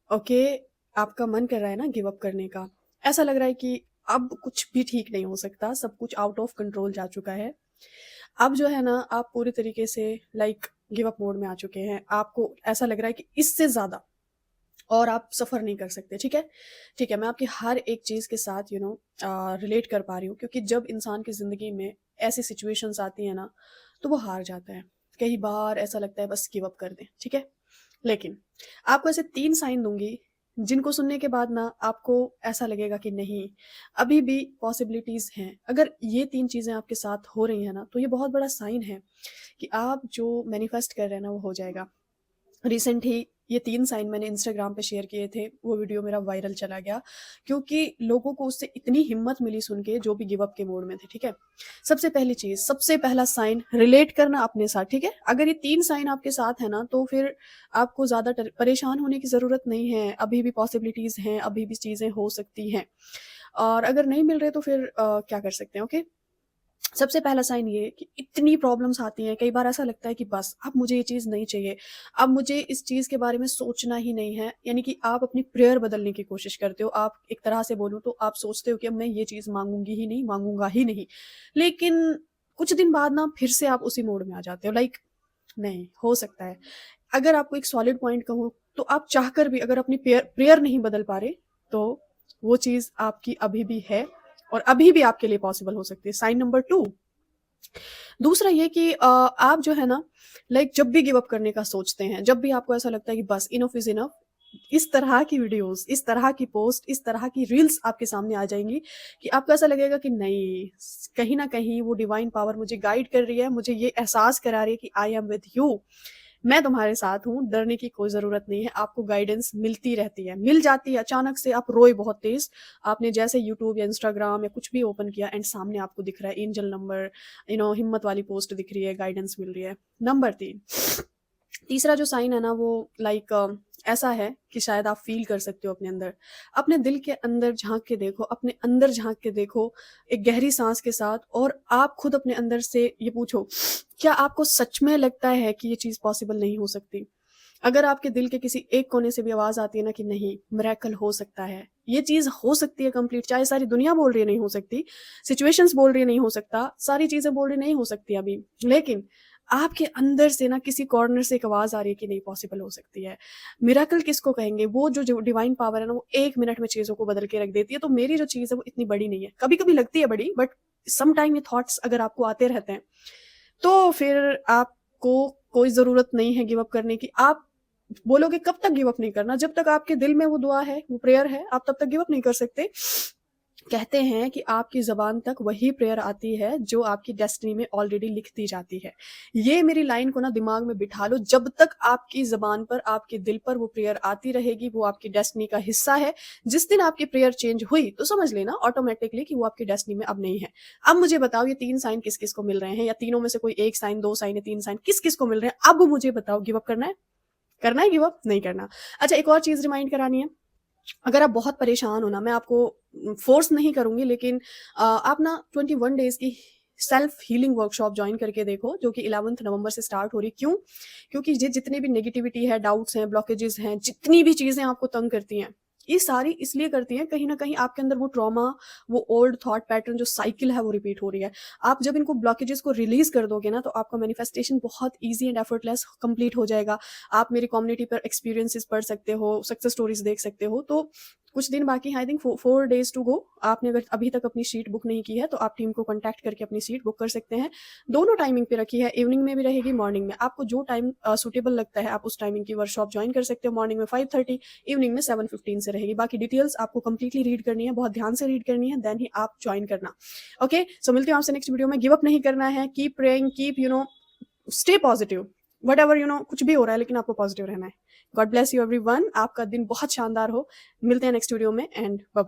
Okay, आपका मन कर रहा है ना गिव अप करने का। ऐसा लग रहा है कि अब कुछ भी ठीक नहीं हो सकता, सब कुछ आउट ऑफ कंट्रोल जा चुका है। अब जो है ना आप पूरी तरीके से लाइक गिव अप मोड में आ चुके हैं। आपको ऐसा लग रहा है कि इससे ज़्यादा और आप सफ़र नहीं कर सकते, ठीक है? ठीक है, मैं आपकी हर एक चीज़ के साथ रिलेट कर पा रही हूँ, क्योंकि जब इंसान की ज़िंदगी में ऐसी सिचुएशंस आती हैं ना, तो वो हार जाता है। कई बार ऐसा लगता है बस गिव अप कर दें, ठीक है? लेकिन आपको ऐसे 3 साइन दूँगी, जिनको सुनने के बाद ना आपको ऐसा लगेगा कि नहीं, अभी भी पॉसिबिलिटीज़ हैं। अगर ये 3 चीज़ें आपके साथ हो रही हैं ना, तो ये बहुत बड़ा साइन है कि आप जो मैनिफेस्ट कर रहे हैं ना, वो हो जाएगा। रिसेंट ही ये 3 साइन मैंने इंस्टाग्राम पे शेयर किए थे, वो वीडियो मेरा वायरल चला गया, क्योंकि लोगों को उससे इतनी हिम्मत मिली सुन के जो भी गिव अप के मोड में थे, ठीक है? सबसे पहली चीज़, सबसे पहला साइन रिलेट करना अपने साथ, ठीक है? अगर ये 3 साइन आपके साथ है ना, तो फिर आपको ज़्यादा परेशान होने की ज़रूरत नहीं है, अभी भी पॉसिबिलिटीज़ हैं, अभी भी चीज़ें हो सकती हैं। और अगर नहीं मिल रहे तो फिर क्या कर सकते हैं, ओके? सबसे पहला साइन ये कि इतनी प्रॉब्लम्स आती हैं, कई बार ऐसा लगता है कि बस अब मुझे ये चीज़ नहीं चाहिए, अब मुझे इस चीज़ के बारे में सोचना ही नहीं है, यानी कि आप अपनी प्रेयर बदलने की कोशिश करते हो। आप एक तरह से बोलूँ तो आप सोचते हो कि अब मैं ये चीज़ माँगूँगी ही नहीं, माँगूँगा ही नहीं। लेकिन कुछ दिन बाद ना फिर से आप उसी मोड में आ जाते हो, लाइक नहीं, हो सकता है। अगर आपको एक सॉलिड पॉइंट कहूँ, तो आप चाहकर भी अगर अपनी प्रेयर नहीं बदल पा रहे, तो वो चीज़ आपकी अभी भी है और अभी भी आपके लिए पॉसिबल हो सकती है। साइन नंबर 2, दूसरा ये कि आप जो है ना लाइक जब भी गिव अप करने का सोचते हैं, जब भी आपको ऐसा लगता है कि बस इनफ इज़ इनफ, इस तरह की वीडियोज़, इस तरह की पोस्ट, इस तरह की रील्स आपके सामने आ जाएँगी कि आपको ऐसा लगेगा कि नहीं, कहीं न कहीं वो डिवाइन पावर मुझे गाइड कर रही है, मुझे ये एहसास करा रही है कि आई एम विद यू। मैं तुम्हारे साथ हूँ, डरने की कोई ज़रूरत नहीं है, आपको गाइडेंस मिलती रहती है। मिल जाती है, अचानक से आप रोए बहुत तेज़, आपने जैसे यूट्यूब या इंस्टाग्राम या कुछ भी ओपन किया एंड सामने आपको दिख रहा है एंजल नंबर, हिम्मत वाली पोस्ट दिख रही है, गाइडेंस मिल रही है। नंबर 3, तीसरा जो साइन है ना वो लाइक ऐसा है कि शायद आप फ़ील कर सकते हो अपने अंदर। अपने दिल के अंदर झाँक के देखो, अपने अंदर झाँक के देखो, एक गहरी साँस के साथ, और आप खुद अपने अंदर से ये पूछो, क्या आपको सच में लगता है कि ये चीज़ पॉसिबल नहीं हो सकती? अगर आपके दिल के किसी एक कोने से भी आवाज़ आती है ना कि नहीं, मिरेकल हो सकता है, ये चीज़ हो सकती है कंप्लीट, चाहे सारी दुनिया बोल रही है नहीं हो सकती, सिचुएशंस बोल रही है नहीं हो सकता, सारी चीज़ें बोल रही नहीं हो सकती अभी, लेकिन आपके अंदर से ना किसी कॉर्नर से एक आवाज़ आ रही है कि नहीं, पॉसिबल हो सकती है। मिरेकल किसको कहेंगे? वो जो डिवाइन पावर है ना, वो 1 मिनट में चीज़ों को बदल के रख देती है, तो मेरी जो चीज़ है वो इतनी बड़ी नहीं है। कभी-कभी लगती है बड़ी, बट सम टाइम ये थॉट्स अगर आपको आते रहते हैं, तो फिर आपको कोई ज़रूरत नहीं है गिव अप करने की। आप बोलोगे कब तक गिव अप नहीं करना? जब तक आपके दिल में वो दुआ है, वो प्रेयर है, आप तब तक गिव अप नहीं कर सकते। कहते हैं कि आपकी ज़बान तक वही प्रेयर आती है जो आपकी डेस्टिनी में ऑलरेडी लिख दी जाती है। ये मेरी लाइन को ना दिमाग में बिठा लो, जब तक आपकी ज़बान पर, आपके दिल पर वो प्रेयर आती रहेगी, वो आपकी डेस्टिनी का हिस्सा है। जिस दिन आपकी प्रेयर चेंज हुई, तो समझ लेना ऑटोमैटिकली कि वो आपकी डेस्टिनी में अब नहीं है। अब मुझे बताओ ये 3 साइन किस-किस को मिल रहे हैं, या तीनों में से कोई 1 साइन, 2 साइन या 3 साइन किस-किस को मिल रहे हैं? अब मुझे बताओ, गिव अप करना है? करना है गिव अप? नहीं करना। अच्छा, एक और चीज़ रिमाइंड करानी है। अगर आप बहुत परेशान हो ना, मैं आपको फ़ोर्स नहीं करूँगी, लेकिन आप ना 21 डेज़ की सेल्फ हीलिंग वर्कशॉप जॉइन करके देखो, जो कि 11th नवंबर से स्टार्ट हो रही है। क्यों? क्योंकि ये जितनी भी नेगेटिविटी है, डाउट्स हैं, ब्लॉकेजेज़ हैं, जितनी भी चीज़ें आपको तंग करती हैं, ये सारी इसलिए करती हैं, कहीं न कहीं आपके अंदर वो ट्रॉमा, वो ओल्ड थॉट पैटर्न जो साइकिल है वो रिपीट हो रही है। आप जब इनको ब्लॉकेजेज़ को रिलीज़ कर दोगे ना, तो आपका मैनिफेस्टेशन बहुत ईज़ी एंड एफर्टलेस कंप्लीट हो जाएगा। आप मेरी कम्युनिटी पर एक्सपीरियंसेस पढ़ सकते हो, सक्सेस स्टोरीज़ देख सकते हो। तो कुछ दिन बाकी हैं, I think 4 days to go. आपने अगर अभी तक अपनी सीट बुक नहीं की है, तो आप टीम को कॉन्टैक्ट करके अपनी सीट बुक कर सकते हैं। दोनों टाइमिंग पे रखी है, इवनिंग में भी रहेगी, मॉर्निंग में। आपको जो टाइम सूटेबल लगता है, आप उस टाइमिंग की वर्कशॉप जॉइन कर सकते हो। मॉर्निंग में 5:30, इवनिंग में 7:15 से रहेगी। बाकी डिटेल्स आपको कंप्लीटली रीड करनी है, बहुत ध्यान से रीड करनी है, देन ही आप जॉइन करना। ओके? सो मिलती हूँ आपसे नेक्स्ट वीडियो में। गिव अप नहीं करना है, keep praying, keep stay positive, whatever कुछ भी हो रहा है, लेकिन आपको पॉजिटिव रहना है। God bless you everyone. आपका दिन बहुत शानदार हो। मिलते हैं नेक्स्ट वीडियो में, एंड बाय बाय।